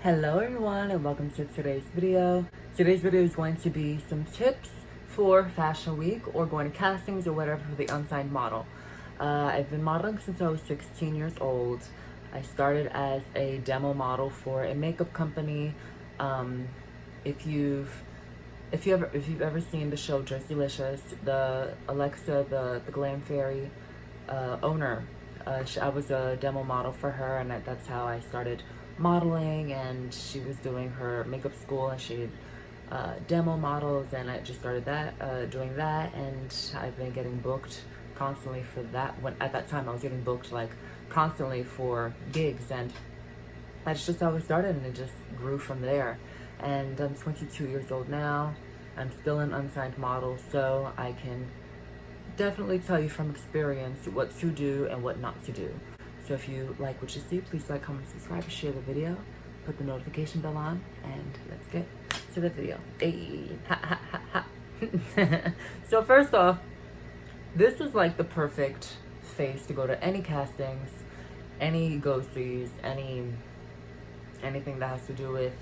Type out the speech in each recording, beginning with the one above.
Hello everyone and welcome to today's video. Today's video is going to be some tips for Fashion Week or going to castings or whatever for the Unsigned model. I've been modeling since I was 16 years old. I started as a demo model for a makeup company. If you've ever seen the show Dressylicious, the Alexa, the Glam Fairy owner, I was a demo model for her, and that's how I started modeling. And she was doing her makeup school, and she demo models, and I just started doing that, and I've been getting booked constantly for that. When at that time I was getting booked like constantly for gigs, and that's just how it started, and it just grew from there. And I'm 22 years old now. I'm still an unsigned model, so I can definitely tell you from experience what to do and what not to do. So if you like what you see, please like, comment, subscribe, share the video, put the notification bell on, and let's get to the video. Hey, ha ha ha ha. So first off, this is like the perfect face to go to any castings, any go-sees, anything that has to do with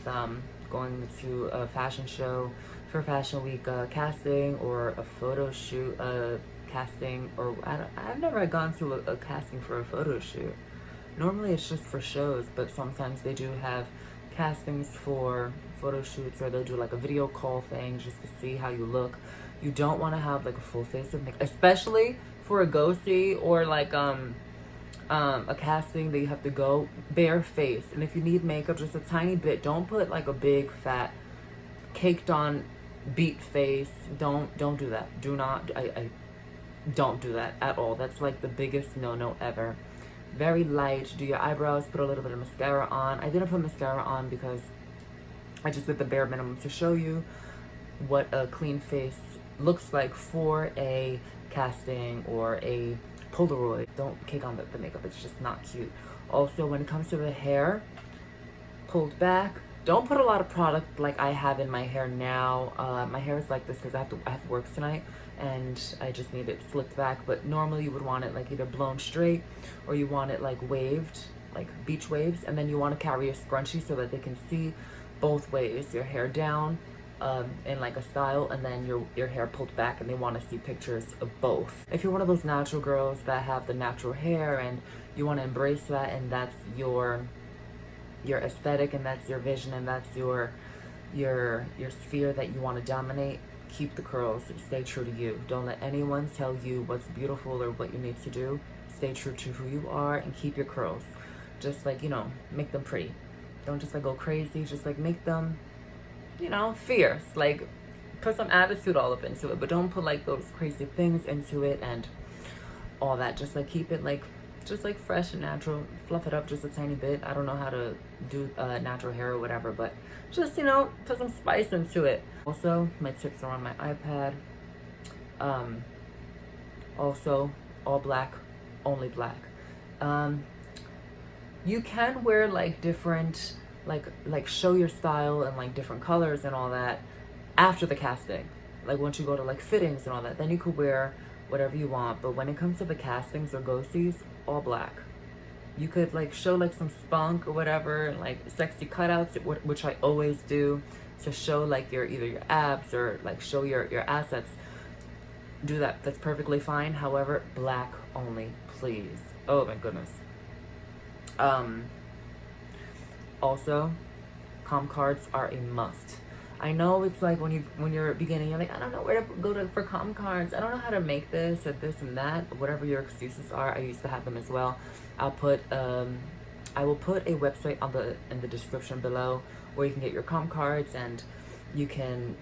going to a fashion show for Fashion Week casting, or a photo shoot casting, or I've never gone to a casting for a photo shoot. Normally it's just for shows, but sometimes they do have castings for photo shoots, or they'll do like a video call thing just to see how you look. You don't want to have like a full face of makeup, especially for a go-see or like a casting that you have to go bare face. And if you need makeup, just a tiny bit. Don't put like a big fat caked on beat face. Don't do that. Do not. I don't do that at all. That's like the biggest no ever. Very light. Do your eyebrows, put a little bit of mascara on. I didn't put mascara on because I just did the bare minimum to show you what a clean face looks like for a casting or a Polaroid. Don't cake on the makeup. It's just not cute. Also, when it comes to the hair, pulled back. Don't put a lot of product like I have in my hair now. My hair is like this because I have work tonight, and I just need it slicked back. But normally you would want it like either blown straight, or you want it like waved, like beach waves, and then you want to carry a scrunchie so that they can see both ways, your hair down in like a style, and then your hair pulled back, and they want to see pictures of both. If you're one of those natural girls that have the natural hair and you want to embrace that, and that's your aesthetic, and that's your vision, and that's your sphere that you want to dominate, keep the curls. Stay true to you. Don't let anyone tell you what's beautiful or what you need to do. Stay true to who you are and keep your curls. Just like, make them pretty. Don't just like go crazy. Just like make them, fierce. Like put some attitude all up into it, but don't put like those crazy things into it and all that. Just like keep it like just like fresh and natural. Fluff it up just a tiny bit. I don't know how to do natural hair or whatever, but just put some spice into it. Also, my tips are on my iPad. Also, all black, only black. You can wear like different, like show your style and like different colors and all that after the casting. Like once you go to like fittings and all that, then you could wear whatever you want. But when it comes to the castings or go-sees, all black. You could like show like some spunk or whatever, and like sexy cutouts, which I always do, to show like either your abs or like show your assets. Do that. That's perfectly fine. However, black only, please. Oh my goodness. Also, comm cards are a must. I know it's like when you're beginning, you're like, I don't know where to go for comm cards. I don't know how to make this or this and that. Whatever your excuses are, I used to have them as well. I will put a website in the description below where you can get your comm cards, and you can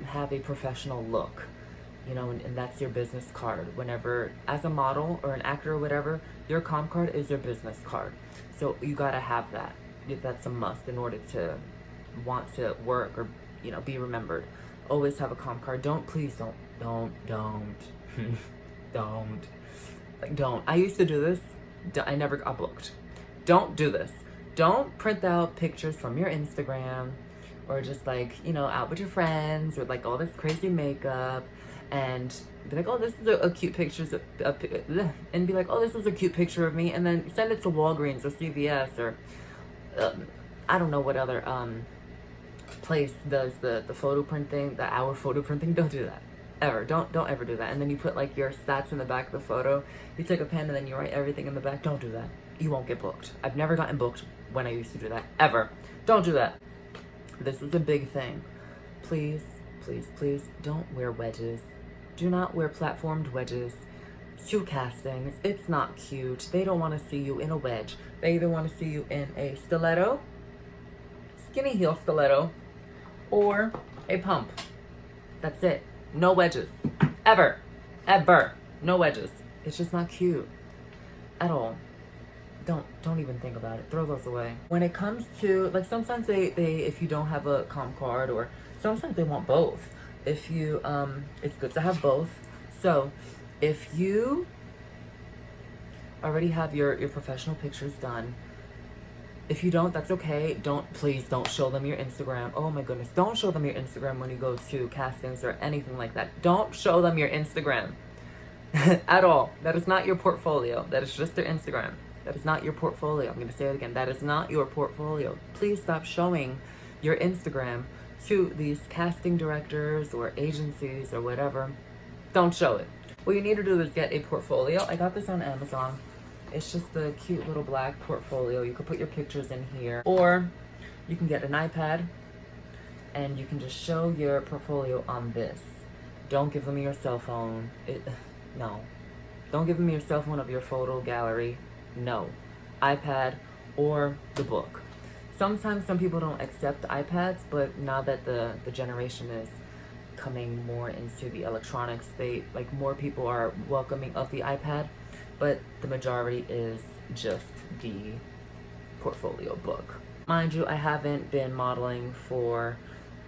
have a professional look, and that's your business card. Whenever, as a model or an actor or whatever, your comm card is your business card. So you gotta have that. That's a must in order to want to work or be remembered. Always have a comm card. Don't don't. I used to do this. I never got booked. Don't do this. Don't print out pictures from your Instagram, or just like out with your friends with like all this crazy makeup, and be like, oh, this is a cute picture, and be like, oh, this is a cute picture of me, and then send it to Walgreens or CVS or I don't know what other place does the photo printing, the hour photo printing. Don't do that. Ever. Don't ever do that. And then you put like your stats in the back of the photo. You take a pen and then you write everything in the back. Don't do that. You won't get booked. I've never gotten booked when I used to do that. Ever. Don't do that. This is a big thing. Please, please, please don't wear wedges. Do not wear platformed wedges to castings. It's not cute. They don't want to see you in a wedge. They either want to see you in a stiletto, skinny heel stiletto, or a pump. That's it. No wedges. Ever. Ever. No wedges. It's just not cute at all. Don't even think about it. Throw those away. When it comes to, like, sometimes they if you don't have a comp card, or sometimes they want both. If you it's good to have both. So if you already have your professional pictures done, if you don't, that's okay. Please don't show them your Instagram. Oh my goodness. Don't show them your Instagram when you go to castings or anything like that. Don't show them your Instagram at all. That is not your portfolio. That is just their Instagram. That is not your portfolio. I'm going to say it again. That is not your portfolio. Please stop showing your Instagram to these casting directors or agencies or whatever. Don't show it. What you need to do is get a portfolio. I got this on Amazon. It's just a cute little black portfolio. You could put your pictures in here, or you can get an iPad and you can just show your portfolio on this. Don't give them your cell phone. No. Don't give them your cell phone of your photo gallery. No. iPad or the book. Sometimes some people don't accept iPads, but now that the generation is coming more into the electronic state, like, more people are welcoming of the iPad, but the majority is just the portfolio book. Mind you, I haven't been modeling for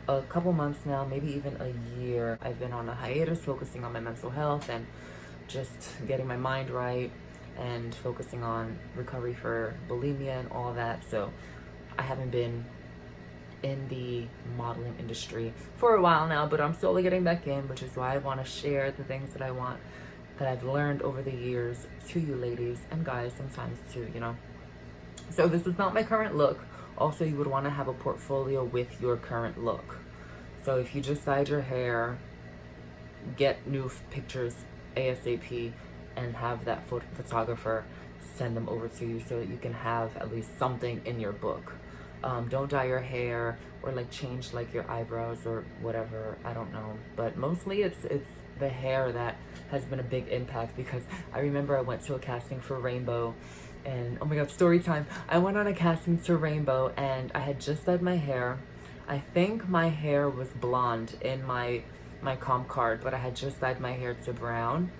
a couple months now, maybe even a year. I've been on a hiatus focusing on my mental health and just getting my mind right and focusing on recovery for bulimia and all that. So I haven't been in the modeling industry for a while now, but I'm slowly getting back in, which is why I want to share the things that I want, that I've learned over the years, to you ladies and guys sometimes too, you know. So this is not my current look. Also, you would want to have a portfolio with your current look. So if you just dyed your hair, get new pictures ASAP and have that photographer send them over to you so that you can have at least something in your book. Don't dye your hair or like change like your eyebrows or whatever. I don't know, but mostly it's the hair that has been a big impact, because I remember I went to a casting for Rainbow, and oh my god, story time. I went on a casting to Rainbow and I had just dyed my hair. I think my hair was blonde in my comp card, but I had just dyed my hair to brown,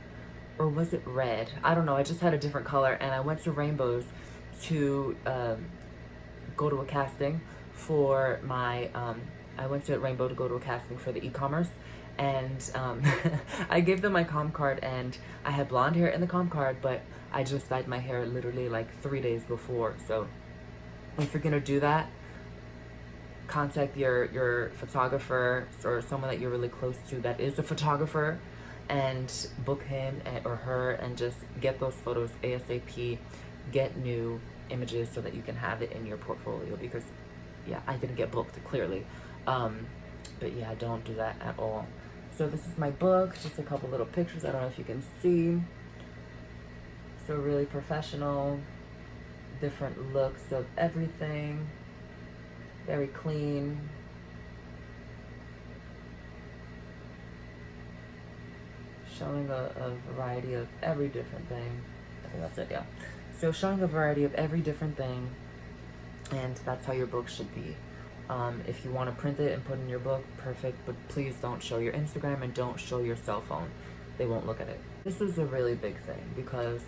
or was it red? I don't know. I just had a different color, and I went to Rainbows to go to a casting for my I went to Rainbow to go to a casting for the e-commerce, and I gave them my comp card, and I had blonde hair in the comp card, but I just dyed my hair literally like 3 days before. So if you're gonna do that, contact your photographer or someone that you're really close to that is a photographer, and book him or her and just get those photos ASAP. Get new images so that you can have it in your portfolio, because yeah, I didn't get booked clearly, but yeah, don't do that at all. So this is my book, just a couple little pictures. I don't know if you can see. So really professional, different looks of everything, very clean. Showing a variety of every different thing. I think that's it, yeah. So showing a variety of every different thing, and that's how your book should be. If you want to print it and put it in your book, perfect, but please don't show your Instagram and don't show your cell phone. They won't look at it. This is a really big thing, because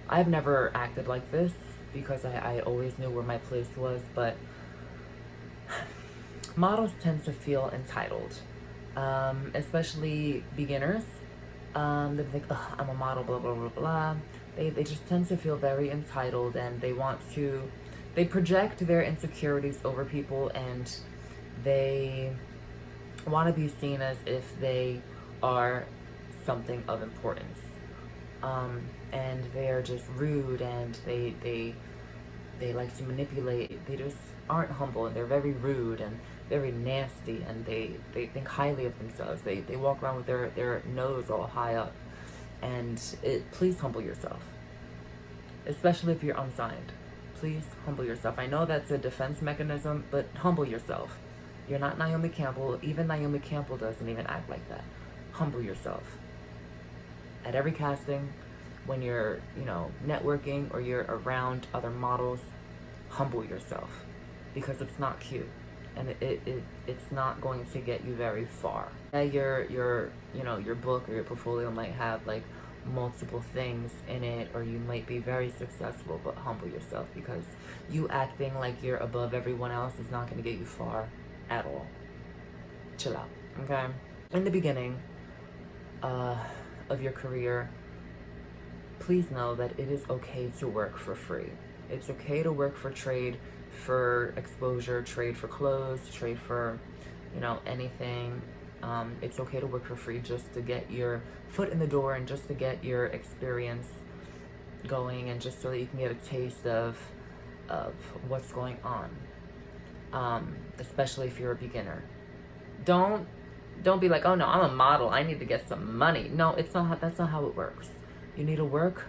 I've never acted like this, because I always knew where my place was, but models tend to feel entitled, especially beginners. They're like, ugh, I'm a model, blah, blah, blah, blah. They just tend to feel very entitled, and they project their insecurities over people, and they want to be seen as if they are something of importance. And they are just rude, and they like to manipulate. They just aren't humble, and they're very rude and very nasty, and they think highly of themselves. They walk around with their nose all high up. And please humble yourself, especially if you're unsigned. Please humble yourself. I know that's a defense mechanism, but humble yourself. You're not Naomi Campbell. Even Naomi Campbell doesn't even act like that. Humble yourself. At every casting, when you're, networking or you're around other models, humble yourself, because it's not cute, and it's not going to get you very far. Yeah, your book or your portfolio might have like multiple things in it, or you might be very successful, but humble yourself, because you acting like you're above everyone else is not going to get you far at all. Chill out, okay? In the beginning of your career, please know that it is okay to work for free. It's okay to work for trade, for exposure, trade for clothes, trade for, anything. It's okay to work for free just to get your foot in the door and just to get your experience going, and just so that you can get a taste of what's going on. Especially if you're a beginner. Don't be like, oh no, I'm a model, I need to get some money. No, that's not how it works. You need to work,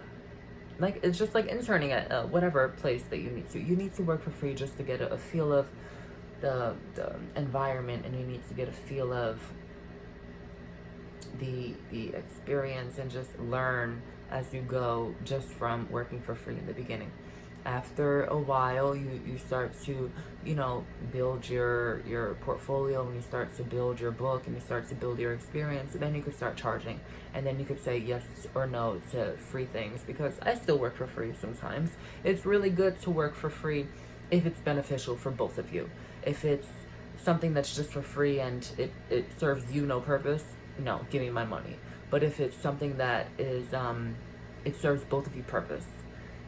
like, it's just like interning at whatever place that you need to. You need to work for free just to get a feel of the environment, and you need to get a feel of the experience, and just learn as you go, just from working for free in the beginning. After a while, you start to, build your portfolio, and you start to build your book, and you start to build your experience, and then you could start charging. And then you could say yes or no to free things, because I still work for free sometimes. It's really good to work for free if it's beneficial for both of you. If it's something that's just for free and it serves you no purpose, no, give me my money. But if it's something that is, it serves both of you purpose,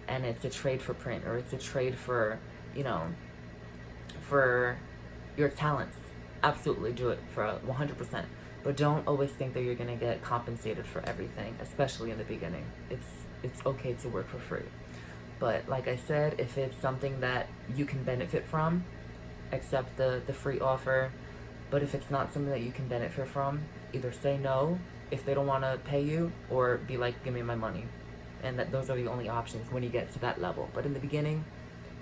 and it's a trade for print, or it's a trade for, for your talents, absolutely do it for 100%. But don't always think that you're gonna get compensated for everything, especially in the beginning. It's okay to work for free. But like I said, if it's something that you can benefit from, accept the free offer. But if it's not something that you can benefit from, either say no if they don't want to pay you, or be like, give me my money. And those are the only options when you get to that level. But in the beginning,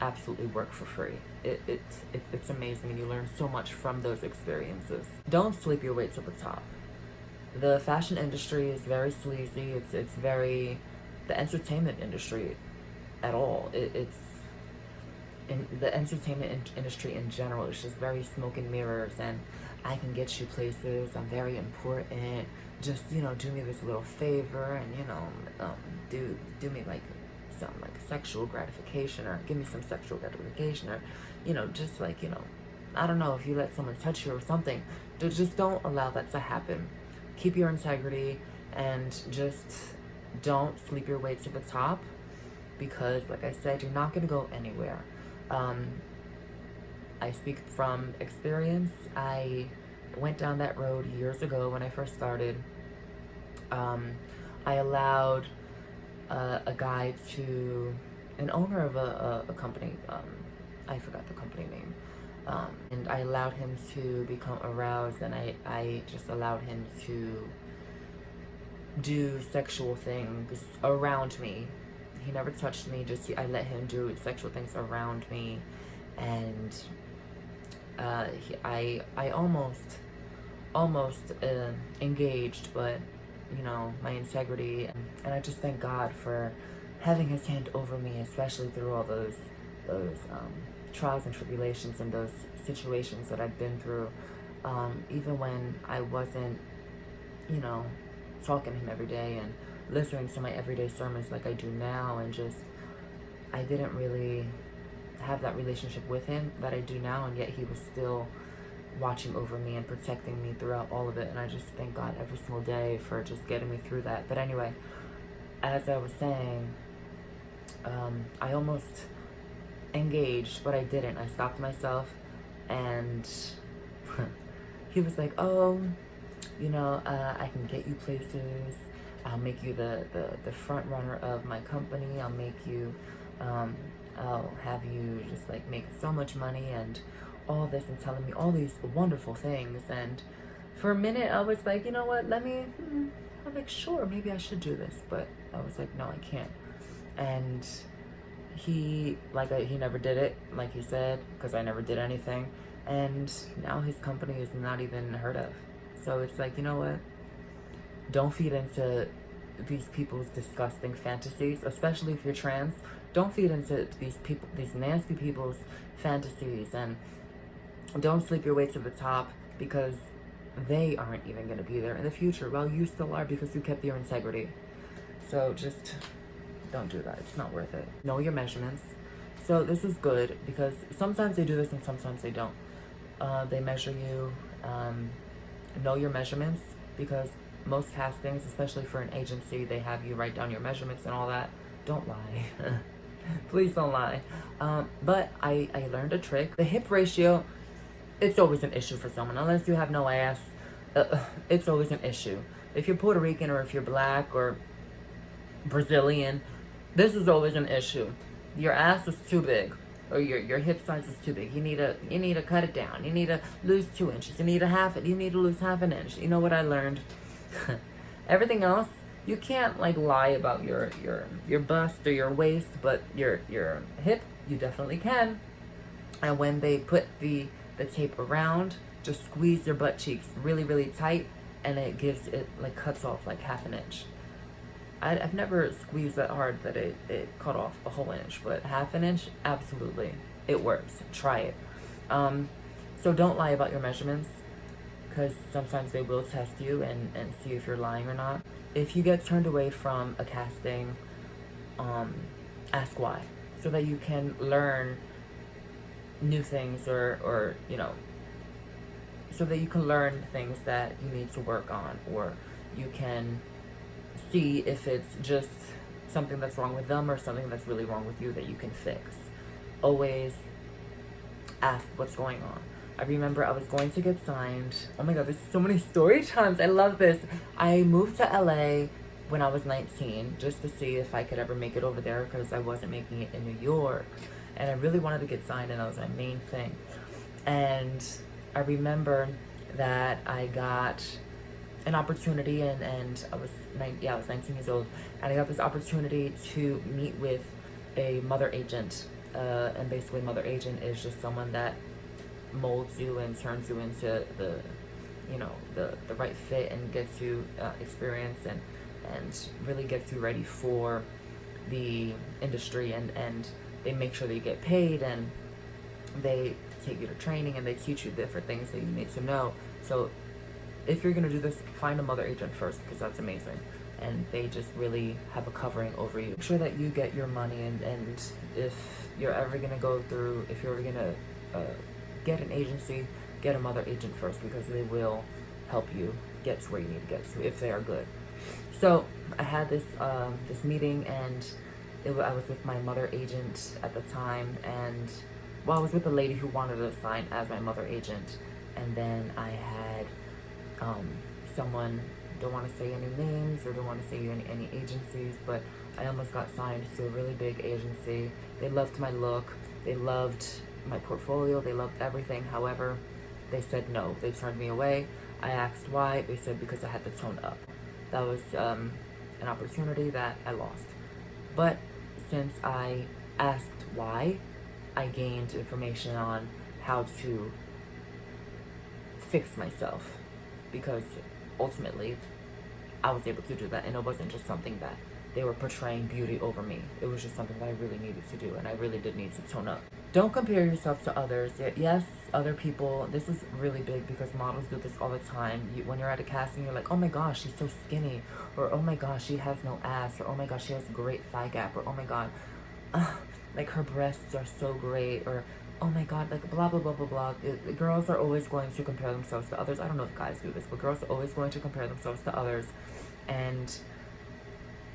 absolutely work for free. It's amazing, and you learn so much from those experiences. Don't sleep your way to the top. The fashion industry is very sleazy. It's very, the entertainment industry at all. It's in the entertainment industry in general. It's just very smoke and mirrors, and I can get you places. I'm very important. Just, do me this little favor, and do me like some like sexual gratification, or give me some sexual gratification, or just like, I don't know, if you let someone touch you or something, just don't allow that to happen. Keep your integrity, and just don't sleep your way to the top, because like I said, you're not going to go anywhere. I speak from experience. I went down that road years ago when I first started. I allowed a guy to, an owner of a company, I forgot the company name, and I allowed him to become aroused, and I just allowed him to do sexual things around me. He never touched me, just I let him do sexual things around me, and I almost engaged, but my integrity, and I just thank God for having his hand over me, especially through all those trials and tribulations, and those situations that I've been through, even when I wasn't, talking to him every day and listening to my everyday sermons like I do now, and just, I didn't really have that relationship with him that I do now, and yet he was still watching over me and protecting me throughout all of it, and I just thank God every single day for just getting me through that. But anyway, as I was saying, I almost engaged, but I didn't. I stopped myself, and he was like, oh, I can get you places, I'll make you the front runner of my company, I'll make you I'll have you just like make so much money and all this, and telling me all these wonderful things. And for a minute I was like, you know what, let me, I'm like, sure, maybe I should do this. But I was like, no, I can't. And he never did it, like he said, because I never did anything. And now his company is not even heard of. So it's like, you know what, don't feed into these people's disgusting fantasies, especially if you're trans. Don't feed into these nasty people's fantasies, and don't sleep your way to the top, because they aren't even going to be there in the future. Well, you still are, because you kept your integrity. So just don't do that. It's not worth it. Know your measurements. So this is good, because sometimes they do this and sometimes they don't. They measure you. Know your measurements, because most castings, especially for an agency, they have you write down your measurements and all that. Don't lie. Please don't lie. But I learned a trick. The hip ratio, it's always an issue for someone. Unless you have no ass, it's always an issue. If you're Puerto Rican, or if you're black or Brazilian, this is always an issue. Your ass is too big, or your hip size is too big. You need to cut it down. You need to lose 2 inches. You need to lose half an inch. You know what I learned? Everything else, you can't like lie about your bust or your waist, but your hip, you definitely can. And when they put the tape around, just squeeze your butt cheeks really, really tight, and it like cuts off like half an inch. I've never squeezed that hard that it cut off a whole inch, but half an inch, absolutely, it works. Try it. So don't lie about your measurements, because sometimes they will test you and see if you're lying or not. If you get turned away from a casting, ask why, so that you can learn new things, or so that you can learn things that you need to work on, or you can see if it's just something that's wrong with them or something that's really wrong with you that you can fix. Always ask what's going on. I remember I was going to get signed. Oh my god, there's so many story times. I love this. I moved to LA when I was 19 just to see if I could ever make it over there, because I wasn't making it in New York. And I really wanted to get signed, and that was my main thing. And I remember that I got an opportunity, and I was 19 years old, and I got this opportunity to meet with a mother agent. And basically, mother agent is just someone that molds you and turns you into the right fit, and gets you experience, and really gets you ready for the industry, and they make sure that you get paid, and they take you to training, and they teach you different things that you need to know. So if you're gonna do this, find a mother agent first, because that's amazing, and they just really have a covering over you. Make sure that you get your money, and if you're ever gonna get an agency, get a mother agent first, because they will help you get to where you need to get to if they are good. So I had this meeting, and I was with my mother agent at the time, and I was with a lady who wanted to sign as my mother agent, and then I had someone, don't want to say any names or don't want to say any agencies, but I almost got signed to a really big agency. They loved my look, they loved my portfolio, they loved everything. However, they said no, they turned me away. I asked why. They said because I had to tone up. That was an opportunity that I lost. But since I asked why, I gained information on how to fix myself, because ultimately I was able to do that, and it wasn't just something that they were portraying beauty over me. It was just something that I really needed to do, and I really did need to tone up. Don't compare yourself to others. Yes, other people, this is really big, because models do this all the time. When you're at a casting, you're like, oh my gosh, she's so skinny, or oh my gosh, she has no ass, or oh my gosh, she has a great thigh gap, or oh my god, like her breasts are so great, or oh my god, like blah blah blah blah blah. Girls are always going to compare themselves to others. I don't know if guys do this, but girls are always going to compare themselves to others. And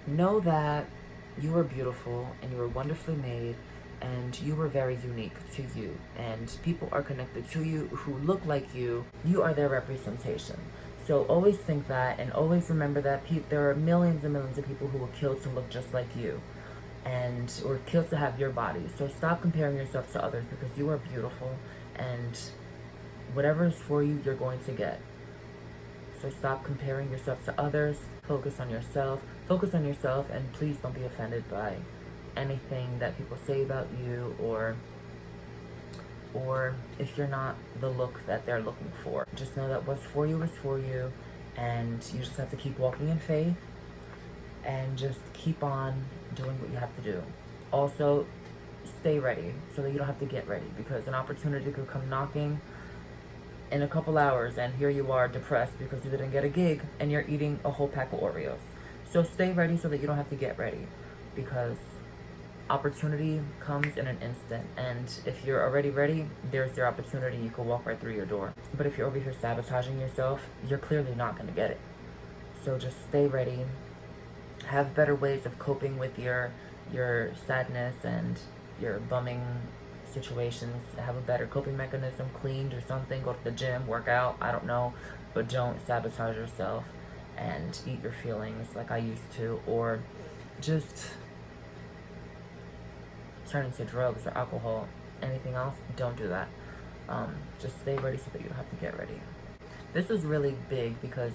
know that you are beautiful, and you are wonderfully made, and you are very unique to you, and people are connected to you who look like you. You are their representation. So always think that, and always remember that there are millions and millions of people who will kill to look just like you. and or killed to have your body. So stop comparing yourself to others, because you are beautiful, and whatever is for you, you're going to get. So stop comparing yourself to others. Focus on yourself. Focus on yourself, and please don't be offended by anything that people say about you, or if you're not the look that they're looking for. Just know that what's for you is for you, and you just have to keep walking in faith and just keep on doing what you have to do. Also, stay ready so that you don't have to get ready, because an opportunity could come knocking in a couple hours, and here you are depressed because you didn't get a gig and you're eating a whole pack of Oreos. So stay ready so that you don't have to get ready, because opportunity comes in an instant, and if you're already ready, there's your opportunity. You can walk right through your door. But if you're over here sabotaging yourself, you're clearly not going to get it. So just stay ready. Have better ways of coping with your sadness and your bumming situations. Have a better coping mechanism. Clean, do something, go to the gym, work out, I don't know, but don't sabotage yourself and eat your feelings like I used to, or just turn into drugs or alcohol. Anything else, don't do that. Just stay ready so that you don't have to get ready. This is really big because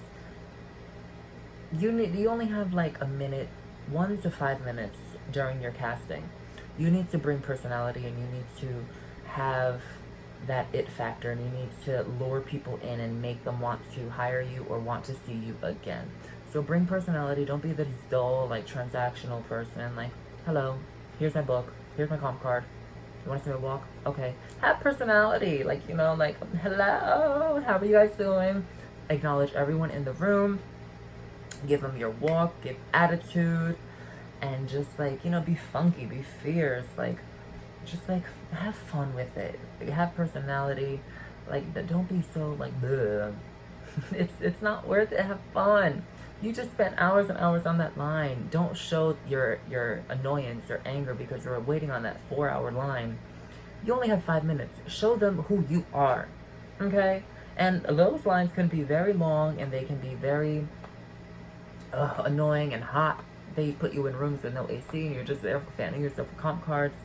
you only have like a minute, 1 to 5 minutes during your casting. You need to bring personality, and you need to have that it factor, and you need to lure people in and make them want to hire you or want to see you again. So bring personality. Don't be this dull, like transactional person, like, hello, here's my book, here's my comp card, you want to see me walk? Okay. Have personality, like, you know, like, hello, how are you guys doing? Acknowledge everyone in the room. Give them your walk, give attitude, and just, like, you know, be funky, be fierce, like, just, like, have fun with it. Like, have personality, like, don't be so, like, bleh. It's not worth it. Have fun. You just spent hours and hours on that line. Don't show your annoyance or anger because you're waiting on that 4-hour line. You only have 5 minutes. Show them who you are, okay? And those lines can be very long, and they can be very annoying and hot. They put you in rooms with no AC, and you're just there fanning yourself with comp cards.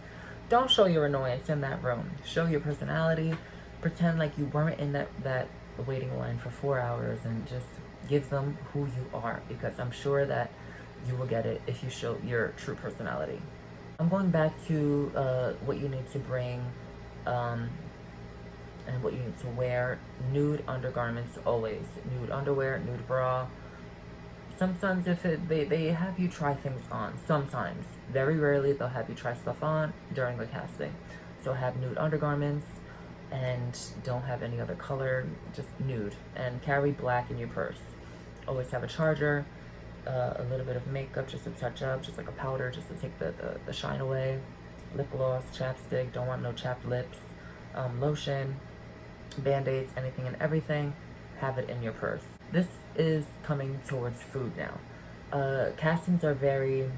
Don't show your annoyance in that room. Show your personality. Pretend like you weren't in that waiting line for 4 hours, and just give them who you are, because I'm sure that you will get it if you show your true personality. I'm going back to what you need to bring and what you need to wear. Nude undergarments always. Nude underwear, nude bra. Sometimes they have you try things on. Sometimes. Very rarely they'll have you try stuff on during the casting. So have nude undergarments, and don't have any other color, just nude. And carry black in your purse. Always have a charger, a little bit of makeup just to touch up, just like a powder just to take the shine away. Lip gloss, chapstick, don't want no chapped lips. Lotion, band-aids, anything and everything. Have it in your purse. This is coming towards food now. Castings are very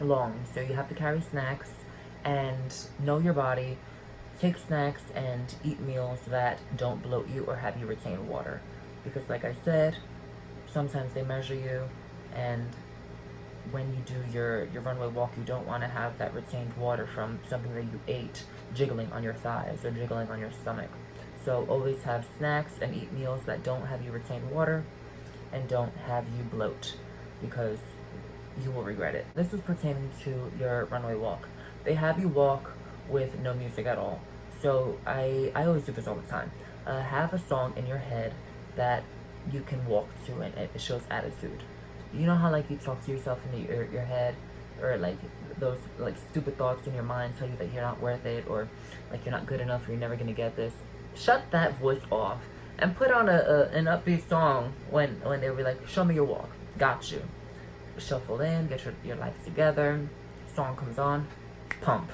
long, so you have to carry snacks and know your body. Take snacks and eat meals that don't bloat you or have you retain water. Because like I said, sometimes they measure you, and when you do your runway walk, you don't want to have that retained water from something that you ate jiggling on your thighs or jiggling on your stomach. So always have snacks and eat meals that don't have you retain water and don't have you bloat, because you will regret it. This is pertaining to your runway walk. They have you walk with no music at all. So I always do this all the time. Have a song in your head that you can walk to, and it shows attitude. You know how, like, you talk to yourself in your head, or like those like stupid thoughts in your mind tell you that you're not worth it, or like you're not good enough, or you're never gonna get this. Shut that voice off and put on an upbeat song when they'll be like, show me your walk. Got you. Shuffle in, get your life together. Song comes on, pump.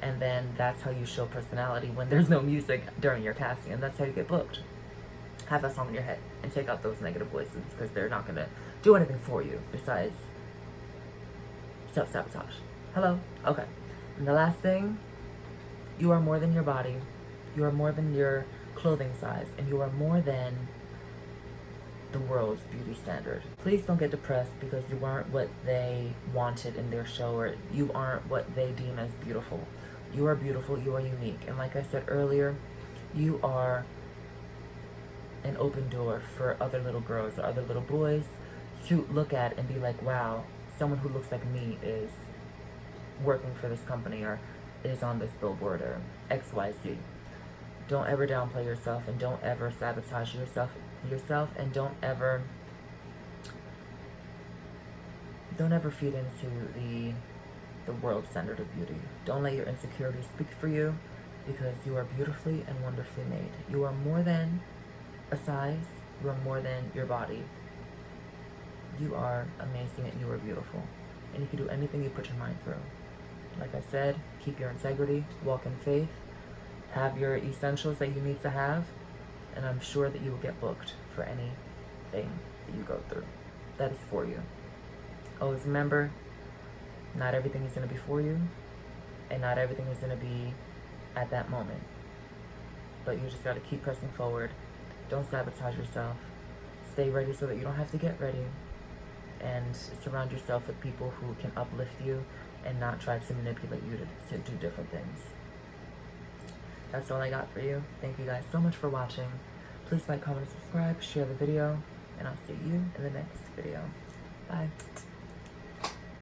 And then that's how you show personality when there's no music during your casting, and that's how you get booked. Have that song in your head and take out those negative voices, because they're not gonna do anything for you besides self-sabotage. Hello? Okay. And the last thing, you are more than your body. You are more than your clothing size, and you are more than the world's beauty standard. Please don't get depressed because you aren't what they wanted in their show, or you aren't what they deem as beautiful. You are beautiful, you are unique. And like I said earlier, you are an open door for other little girls or other little boys to look at and be like, wow, someone who looks like me is working for this company or is on this billboard or XYZ. Don't ever downplay yourself, and don't ever sabotage yourself, and don't ever feed into the world standard of beauty. Don't let your insecurities speak for you, because you are beautifully and wonderfully made. You are more than a size. You are more than your body. You are amazing and you are beautiful. And you can do anything you put your mind through. Like I said, keep your integrity, walk in faith, have your essentials that you need to have, and I'm sure that you will get booked for anything that you go through that is for you. Always remember, not everything is going to be for you, and not everything is going to be at that moment. But you just got to keep pressing forward. Don't sabotage yourself. Stay ready so that you don't have to get ready. And surround yourself with people who can uplift you and not try to manipulate you to do different things. That's all I got for you. Thank you guys so much for watching. Please like, comment, and subscribe, share the video, and I'll see you in the next video. Bye.